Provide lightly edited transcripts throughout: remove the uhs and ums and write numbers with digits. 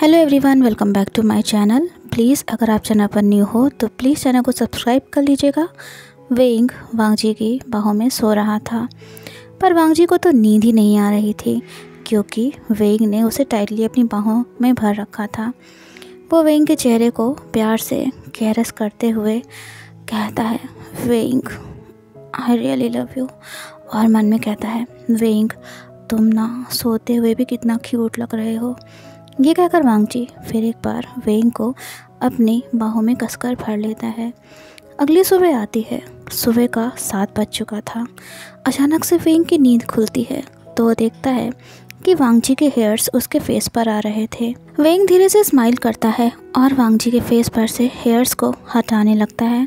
Hello everyone, welcome back to my channel. Please अगर आप channel पर न्यू हो तो प्लीज़ चैनल को सब्सक्राइब कर लीजिएगा। वेंग वांगजी की बाहों में सो रहा था, पर वांगजी को तो नींद ही नहीं आ रही थी क्योंकि वेंग ने उसे टाइटली अपनी बाहों में भर रखा था। वो वेंग के चेहरे को प्यार से कैरस करते हुए कहता है, वेंग आई रियली लव यू। और मन में कहता है, वेंग तुम ना सोते हुए भी कितना क्यूट लग रहे हो। ये कहकर वांगजी फिर एक बार वेंग को अपनी बाहों में कसकर भर लेता है। अगली सुबह आती है। सुबह का 7 बज चुका था। अचानक से वेंग की नींद खुलती है तो वो देखता है कि वांगजी के हेयर्स उसके फेस पर आ रहे थे। वेंग धीरे से स्माइल करता है और वांगजी के फेस पर से हेयर्स को हटाने लगता है।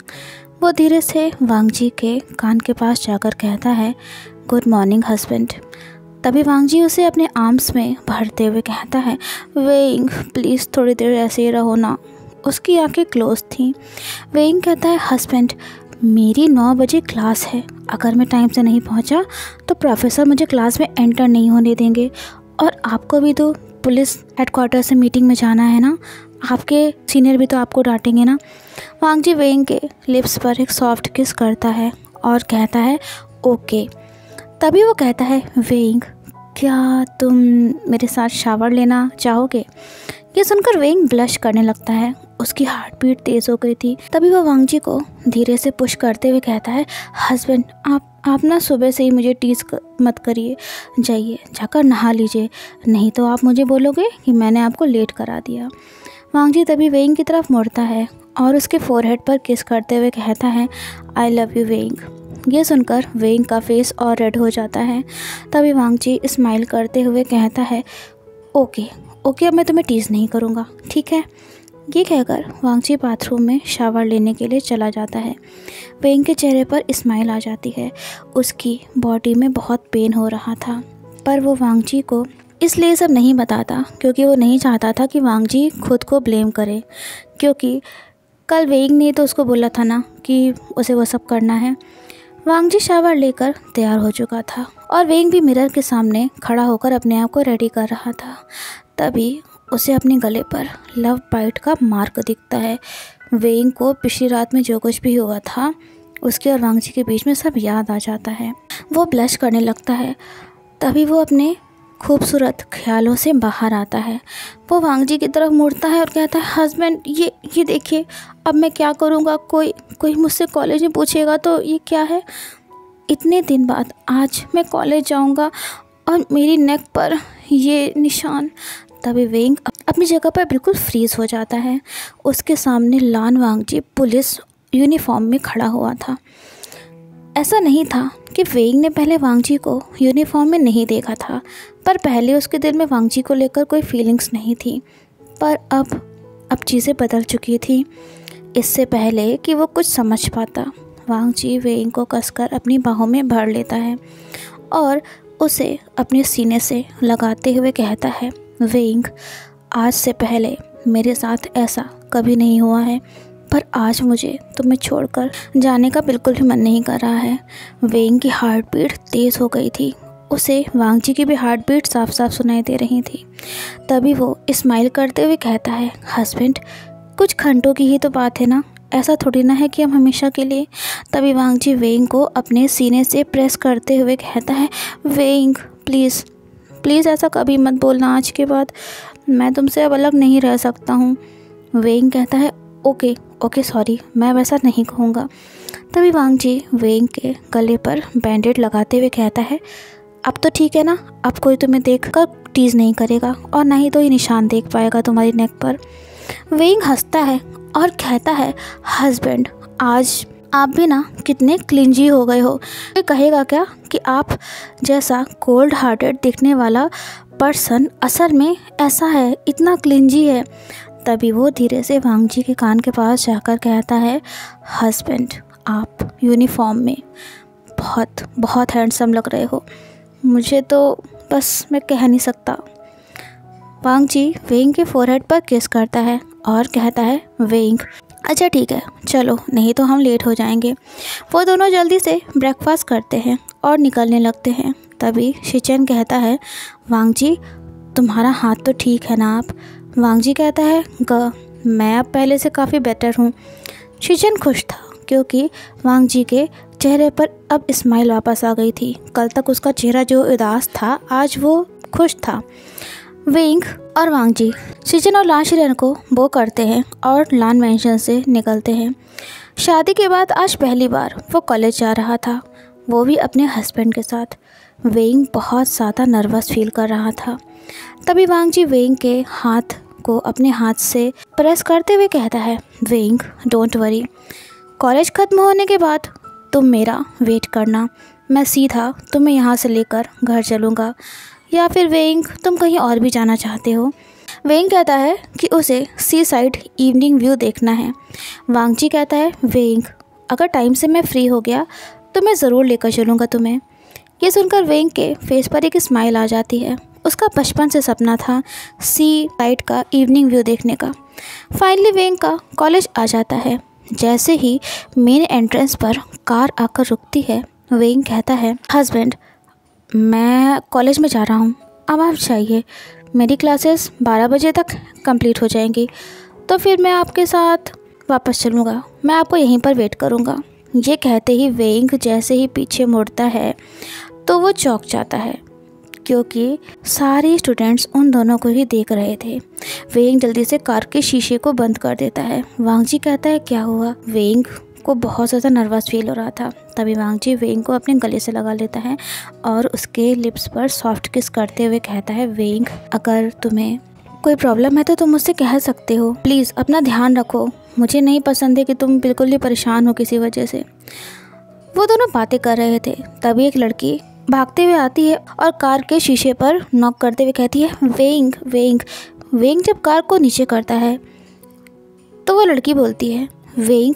वो धीरे से वांगजी के कान के पास जाकर कहता है, गुड मॉर्निंग हस्बैंड। तभी वांगजी उसे अपने आर्म्स में भरते हुए कहता है, वेंग प्लीज़ थोड़ी देर ऐसे ही रहो ना। उसकी आंखें क्लोज थीं। वेंग कहता है, हस्बैंड मेरी 9 बजे क्लास है, अगर मैं टाइम से नहीं पहुंचा तो प्रोफेसर मुझे क्लास में एंटर नहीं होने देंगे, और आपको भी तो पुलिस हेडक्वार्टर से मीटिंग में जाना है ना, आपके सीनियर भी तो आपको डांटेंगे ना। वांगजी वेंग के लिप्स पर एक सॉफ्ट किस करता है और कहता है, ओके। तभी वो कहता है, वेंग क्या तुम मेरे साथ शावर लेना चाहोगे? ये सुनकर वेंग ब्लश करने लगता है। उसकी हार्ट बीट तेज़ हो गई थी। तभी वो वांगजी को धीरे से पुश करते हुए कहता है, हस्बैंड आप ना सुबह से ही मुझे टीज़ मत करिए, जाइए जाकर नहा लीजिए, नहीं तो आप मुझे बोलोगे कि मैंने आपको लेट करा दिया। वांगजी तभी वेंग की तरफ मुड़ता है और उसके फोरहेड पर किस करते हुए कहता है, आई लव यू वेंग। ये सुनकर वेंग का फेस और रेड हो जाता है। तभी वांगजी स्माइल करते हुए कहता है, ओके अब मैं तुम्हें टीज़ नहीं करूँगा, ठीक है। ये कहकर वांगजी बाथरूम में शावर लेने के लिए चला जाता है। वेंग के चेहरे पर स्माइल आ जाती है। उसकी बॉडी में बहुत पेन हो रहा था, पर वो वांगजी को इसलिए सब नहीं बताता क्योंकि वो नहीं चाहता था कि वांगजी खुद को ब्लेम करे, क्योंकि कल वेंग ने तो उसको बोला था ना कि उसे वो सब करना है। वांगजी शावर लेकर तैयार हो चुका था और वेंग भी मिरर के सामने खड़ा होकर अपने आप को रेडी कर रहा था। तभी उसे अपने गले पर लव बाइट का मार्क दिखता है। वेंग को पिछली रात में जो कुछ भी हुआ था उसके और वांगजी के बीच में सब याद आ जाता है। वो ब्लश करने लगता है। तभी वो अपने खूबसूरत ख्यालों से बाहर आता है। वो वांगजी की तरफ मुड़ता है और कहता है, हस्बैंड ये देखिए, अब मैं क्या करूँगा? कोई मुझसे कॉलेज में पूछेगा तो ये क्या है? इतने दिन बाद आज मैं कॉलेज जाऊँगा और मेरी नेक पर ये निशान। तभी वेंग अपनी जगह पर बिल्कुल फ्रीज हो जाता है। उसके सामने लान वांगजी पुलिस यूनिफॉर्म में खड़ा हुआ था। ऐसा नहीं था कि वेंग ने पहले वांगजी को यूनिफॉर्म में नहीं देखा था, पर पहले उसके दिल में वांगजी को लेकर कोई फीलिंग्स नहीं थी। पर अब चीज़ें बदल चुकी थी। इससे पहले कि वो कुछ समझ पाता, वांगजी वेंग को कसकर अपनी बाहों में भर लेता है और उसे अपने सीने से लगाते हुए कहता है, वेंग आज से पहले मेरे साथ ऐसा कभी नहीं हुआ है, पर आज मुझे तुम्हें छोड़कर जाने का बिल्कुल भी मन नहीं कर रहा है। वेंग की हार्ट बीट तेज़ हो गई थी। उसे वांगजी की भी हार्ट बीट साफ साफ सुनाई दे रही थी। तभी वो स्माइल करते हुए कहता है, हस्बैंड कुछ घंटों की ही तो बात है ना, ऐसा थोड़ी ना है कि हम हमेशा के लिए। तभी वांगजी वेंग को अपने सीने से प्रेस करते हुए कहता है, वेंग प्लीज़ ऐसा कभी मत बोलना, आज के बाद मैं तुमसे अब अलग नहीं रह सकता हूँ। वेंग कहता है, ओके सॉरी, मैं वैसा नहीं कहूँगा। तभी वांगजी वेंग के गले पर बैंडेड लगाते हुए कहता है, अब तो ठीक है ना, अब कोई तुम्हें देखकर टीज़ नहीं करेगा और ना ही तो ये निशान देख पाएगा तुम्हारी नेक पर। वेंग हंसता है और कहता है, हस्बैंड आज आप भी ना कितने क्लिंजी हो गए हो। ये कहेगा क्या कि आप जैसा कोल्ड हार्टेड दिखने वाला पर्सन असल में ऐसा है, इतना क्लिंजी है। तभी वो धीरे से वांगजी के कान के पास जाकर कहता है, हस्बैंड आप यूनिफॉर्म में बहुत हैंडसम लग रहे हो, मुझे तो बस मैं कह नहीं सकता। वांगजी वेंग के फोरहेड पर किस करता है और कहता है, वेंग अच्छा ठीक है चलो, नहीं तो हम लेट हो जाएंगे। वो दोनों जल्दी से ब्रेकफास्ट करते हैं और निकलने लगते हैं। तभी शिचेन कहता है, वांगजी तुम्हारा हाथ तो ठीक है ना? आप वांगजी कहता है मैं अब पहले से काफ़ी बेटर हूँ। शीजन खुश था क्योंकि वांगजी के चेहरे पर अब स्माइल वापस आ गई थी। कल तक उसका चेहरा जो उदास था आज वो खुश था। वेइंग और वांगजी शीजन और लान शिरेन को वो करते हैं और लान मेंशन से निकलते हैं। शादी के बाद आज पहली बार वो कॉलेज जा रहा था, वो भी अपने हस्बैंड के साथ। वेइंग बहुत ज़्यादा नर्वस फील कर रहा था। तभी वांगजी वेइंग के हाथ को अपने हाथ से प्रेस करते हुए कहता है, वेइंग डोंट वरी, कॉलेज ख़त्म होने के बाद तुम मेरा वेट करना, मैं सीधा तुम्हें यहाँ से लेकर घर चलूँगा। या फिर वेइंग तुम कहीं और भी जाना चाहते हो? वेइंग कहता है कि उसे सी साइड इवनिंग व्यू देखना है। वांगजी कहता है, वेइंग अगर टाइम से मैं फ्री हो गया तो मैं ज़रूर लेकर चलूँगा तुम्हें। ये सुनकर वेइंग के फेस पर एक स्माइल आ जाती है। उसका बचपन से सपना था सी साइड का इवनिंग व्यू देखने का। फाइनली वेइंग का कॉलेज आ जाता है। जैसे ही मेन एंट्रेंस पर कार आकर रुकती है, वेइंग कहता है, हस्बैंड मैं कॉलेज में जा रहा हूँ, अब आप जाइए, मेरी क्लासेस 12 बजे तक कंप्लीट हो जाएंगी, तो फिर मैं आपके साथ वापस चलूँगा, मैं आपको यहीं पर वेट करूँगा। ये कहते ही वेइंग जैसे ही पीछे मुड़ता है तो वो चौंक जाता है क्योंकि सारे स्टूडेंट्स उन दोनों को ही देख रहे थे। वेइंग जल्दी से कार के शीशे को बंद कर देता है। वांगजी कहता है, क्या हुआ? वेइंग को बहुत ज़्यादा नर्वस फील हो रहा था। तभी वांगजी वेइंग को अपने गले से लगा लेता है और उसके लिप्स पर सॉफ्ट किस करते हुए कहता है, वेइंग अगर तुम्हें कोई प्रॉब्लम है तो तुम मुझसे कह सकते हो, प्लीज़ अपना ध्यान रखो, मुझे नहीं पसंद है कि तुम बिल्कुल ही परेशान हो किसी वजह से। वो दोनों बातें कर रहे थे, तभी एक लड़की भागते हुए आती है और कार के शीशे पर नॉक करते हुए कहती है, वेइंग वेइंग। वेइंग जब कार को नीचे करता है तो वो लड़की बोलती है, वेइंग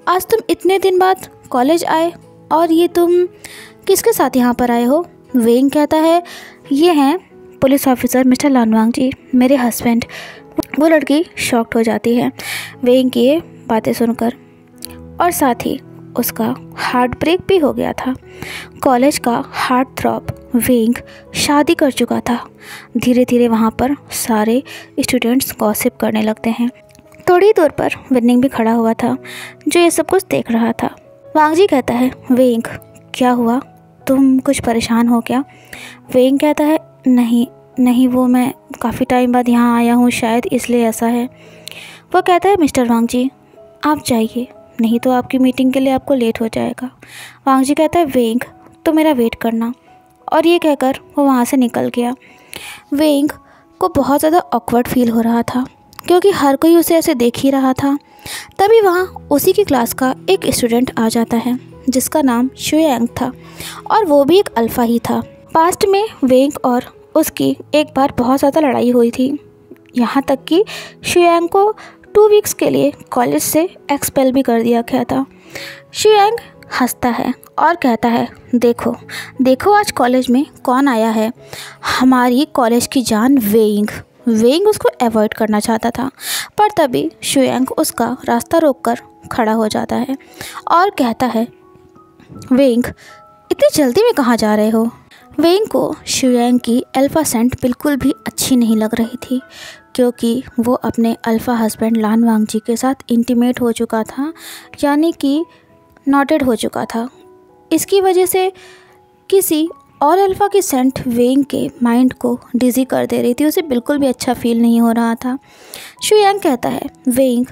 आज तुम इतने दिन बाद कॉलेज आए और ये तुम किसके साथ यहाँ पर आए हो? वेइंग कहता है, ये हैं पुलिस ऑफिसर मिस्टर लान वांगजी, मेरे हस्बैंड। वो लड़की शॉक्ड हो जाती है वेइंग की ये बातें सुनकर और साथ ही उसका हार्ट ब्रेक भी हो गया था। कॉलेज का हार्ट थ्रॉब वेइंग शादी कर चुका था। धीरे धीरे वहाँ पर सारे स्टूडेंट्स गॉसिप करने लगते हैं। थोड़ी दूर पर विनिंग भी खड़ा हुआ था जो ये सब कुछ देख रहा था। वांगजी कहता है, वेइंग क्या हुआ, तुम कुछ परेशान हो क्या? वेइंग कहता है, नहीं वो मैं काफ़ी टाइम बाद यहाँ आया हूँ, शायद इसलिए ऐसा है। वो कहता है, मिस्टर वांगजी आप जाइए, नहीं तो आपकी मीटिंग के लिए आपको लेट हो जाएगा। वांगजी कहता है, वेइंग तो मेरा वेट करना, और ये कहकर वो वहाँ से निकल गया। वेइंग को बहुत ज़्यादा ऑकवर्ड फील हो रहा था क्योंकि हर कोई उसे ऐसे देख ही रहा था। तभी वहाँ उसी की क्लास का एक स्टूडेंट आ जाता है जिसका नाम शुयांग था और वो भी एक अल्फ़ा ही था। पास्ट में वेइंग और उसकी एक बार बहुत ज़्यादा लड़ाई हुई थी, यहाँ तक कि शुयांग को 2 वीक्स के लिए कॉलेज से एक्सपेल भी कर दिया गया था। शुयांग हंसता है और कहता है, देखो आज कॉलेज में कौन आया है, हमारी कॉलेज की जान वेइंग। वेइंग उसको अवॉइड करना चाहता था पर तभी शुयांग उसका रास्ता रोककर खड़ा हो जाता है और कहता है, वेइंग इतनी जल्दी में कहाँ जा रहे हो? वेइंग को शुयांग की अल्फ़ा सेंट बिल्कुल भी अच्छी नहीं लग रही थी क्योंकि वो अपने अल्फ़ा हस्बैंड लान वांगजी के साथ इंटीमेट हो चुका था, यानी कि नॉटेड हो चुका था। इसकी वजह से किसी और अल्फ़ा की सेंट वेइंग के माइंड को डिज़ी कर दे रही थी, उसे बिल्कुल भी अच्छा फील नहीं हो रहा था। शुयांग कहता है, वेइंग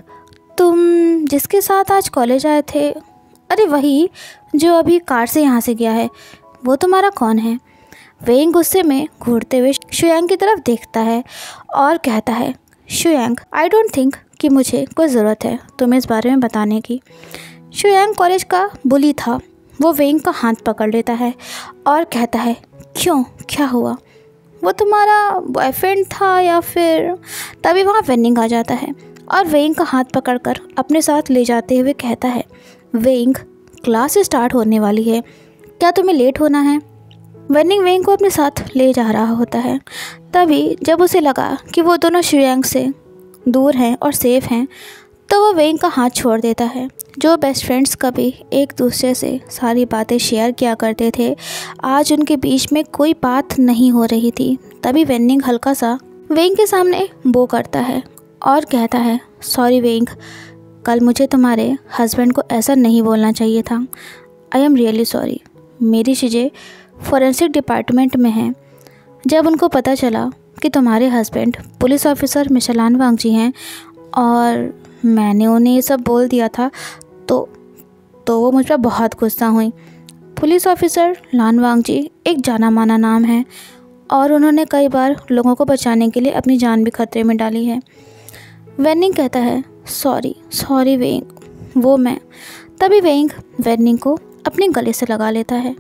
तुम जिसके साथ आज कॉलेज आए थे, अरे वही जो अभी कार से यहाँ से गया है, वो तुम्हारा कौन है? वेइंग गुस्से में घूरते हुए शुयांग की तरफ देखता है और कहता है, शुयांग आई डोंट थिंक कि मुझे कोई ज़रूरत है तुम्हें इस बारे में बताने की। शुयांग कॉलेज का बुली था। वो वेइंग का हाथ पकड़ लेता है और कहता है, क्यों, क्या हुआ? वो तुम्हारा बॉयफ्रेंड था या फिर? तभी वहाँ वेनिंग आ जाता है और वेइंग का हाथ पकड़कर अपने साथ ले जाते हुए कहता है, वेइंग क्लास स्टार्ट होने वाली है, क्या तुम्हें लेट होना है? वेनिंग वेइंग को अपने साथ ले जा रहा होता है। तभी जब उसे लगा कि वो दोनों शुयांग से दूर हैं और सेफ़ हैं तो वो वेइंग का हाथ छोड़ देता है। जो बेस्ट फ्रेंड्स कभी एक दूसरे से सारी बातें शेयर किया करते थे, आज उनके बीच में कोई बात नहीं हो रही थी। तभी वेनिंग हल्का सा वेंग के सामने बो करता है और कहता है, सॉरी वेंग, कल मुझे तुम्हारे हस्बैंड को ऐसा नहीं बोलना चाहिए था। I am really sorry. मेरी चीज़ें फॉरेंसिक डिपार्टमेंट में हैं। जब उनको पता चला कि तुम्हारे हस्बैंड पुलिस ऑफिसर मिस्टर लान वांगजी हैं और मैंने उन्हें ये सब बोल दिया था तो वो मुझ पर बहुत गुस्सा हुई। पुलिस ऑफिसर लान वांगजी एक जाना माना नाम है और उन्होंने कई बार लोगों को बचाने के लिए अपनी जान भी खतरे में डाली है। वेनिंग कहता है, सॉरी वेंग, वो मैं। तभी वेंग वेनिंग को अपने गले से लगा लेता है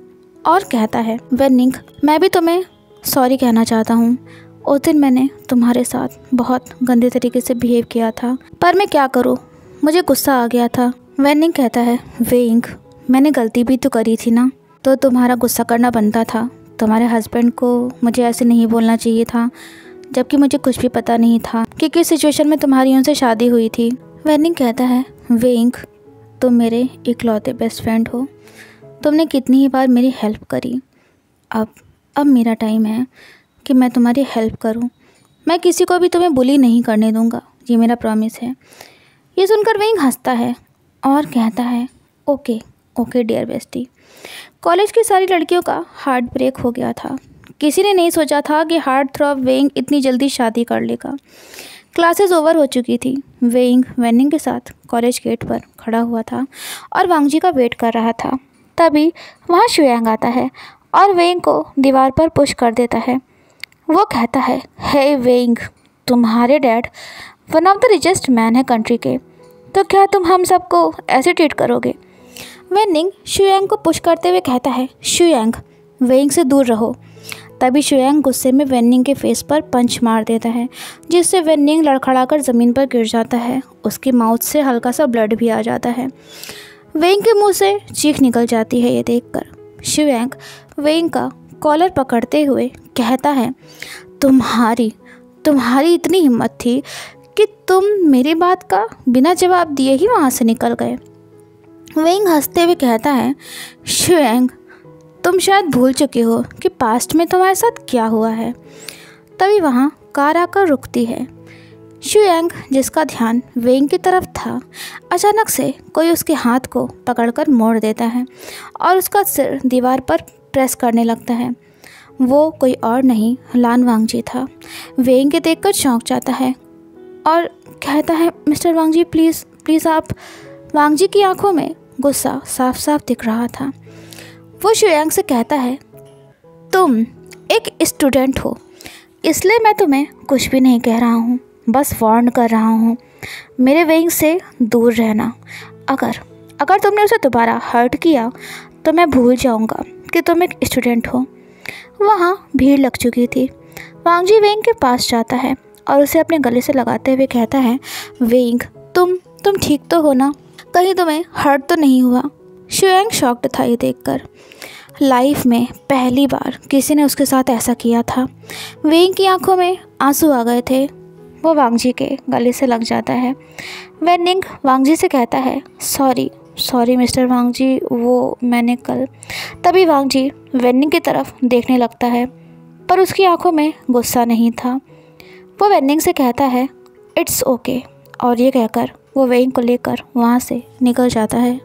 और कहता है, वेनिंग, मैं भी तुम्हें सॉरी कहना चाहता हूँ। उस दिन मैंने तुम्हारे साथ बहुत गंदे तरीके से बिहेव किया था, पर मैं क्या करूँ, मुझे गुस्सा आ गया था। वेनिंग कहता है, वेंग, मैंने गलती भी तो करी थी ना, तो तुम्हारा गुस्सा करना बनता था। तुम्हारे हस्बैंड को मुझे ऐसे नहीं बोलना चाहिए था, जबकि मुझे कुछ भी पता नहीं था कि किस सिचुएशन में तुम्हारी उनसे शादी हुई थी। वेनिंग कहता है, वेंग, तुम मेरे इकलौते बेस्ट फ्रेंड हो। तुमने कितनी ही बार मेरी हेल्प करी। अब मेरा टाइम है कि मैं तुम्हारी हेल्प करूं। मैं किसी को भी तुम्हें बुली नहीं करने दूंगा, ये मेरा प्रॉमिस है। ये सुनकर वेंग हंसता है और कहता है, ओके डियर बेस्टी। कॉलेज की सारी लड़कियों का हार्ट ब्रेक हो गया था। किसी ने नहीं सोचा था कि हार्ट थ्रॉब वेंग इतनी जल्दी शादी कर लेगा। क्लासेस ओवर हो चुकी थी। वेंग वेनिंग के साथ कॉलेज गेट पर खड़ा हुआ था और वांगजी का वेट कर रहा था। तभी वहाँ शुयांग आता है और वेंग को दीवार पर पुश कर देता है। वो कहता है, हे वेंग, तुम्हारे dad one of the richest man है कंट्री के, तो क्या तुम हम सबको ऐसे ट्रीट करोगे? वेनिंग शुयांग को पुश करते हुए कहता है, शुयांग, वेंग से दूर रहो। तभी शुयांग गुस्से में वेनिंग के फेस पर पंच मार देता है, जिससे वेनिंग लड़खड़ाकर ज़मीन पर गिर जाता है। उसकी माउथ से हल्का सा ब्लड भी आ जाता है। वेंग के मुंह से चीख निकल जाती है। ये देखकर शुयांग वेंग का कॉलर पकड़ते हुए कहता है, तुम्हारी इतनी हिम्मत थी कि तुम मेरी बात का बिना जवाब दिए ही वहाँ से निकल गए। वेंग हंसते हुए कहता है, शुयांग, तुम शायद भूल चुके हो कि पास्ट में तुम्हारे साथ क्या हुआ है। तभी वहाँ कार आकर रुकती है। शुयांग, जिसका ध्यान वेंग की तरफ था, अचानक से कोई उसके हाथ को पकड़कर मोड़ देता है और उसका सिर दीवार पर प्रेस करने लगता है। वो कोई और नहीं, लान वांगजी था। वेंग के देखकर चौंक जाता है और कहता है, मिस्टर वांगजी, प्लीज़ आप। वांगजी की आंखों में गुस्सा साफ साफ दिख रहा था। वो शुयांग से कहता है, तुम एक स्टूडेंट हो, इसलिए मैं तुम्हें कुछ भी नहीं कह रहा हूँ, बस वार्न कर रहा हूँ। मेरे वेंग से दूर रहना। अगर तुमने उसे दोबारा हर्ट किया तो मैं भूल जाऊँगा कि तुम एक स्टूडेंट हो। वहाँ भीड़ लग चुकी थी। वांगजी वेंग के पास जाता है और उसे अपने गले से लगाते हुए कहता है, वेंग, तुम ठीक तो हो ना? कहीं तुम्हें हर्ट तो नहीं हुआ? शुयांग शॉक्ड था ये देखकर। लाइफ में पहली बार किसी ने उसके साथ ऐसा किया था। वेंग की आंखों में आंसू आ गए थे। वो वांगजी के गले से लग जाता है। वेनिंग वांगजी से कहता है, सॉरी मिस्टर वांगजी, वो मैंने कल। तभी वांगजी वेनिंग की तरफ देखने लगता है, पर उसकी आंखों में गुस्सा नहीं था। वो वेनिंग से कहता है, इट्स ओके, और ये कहकर वो वेंग को लेकर वहाँ से निकल जाता है।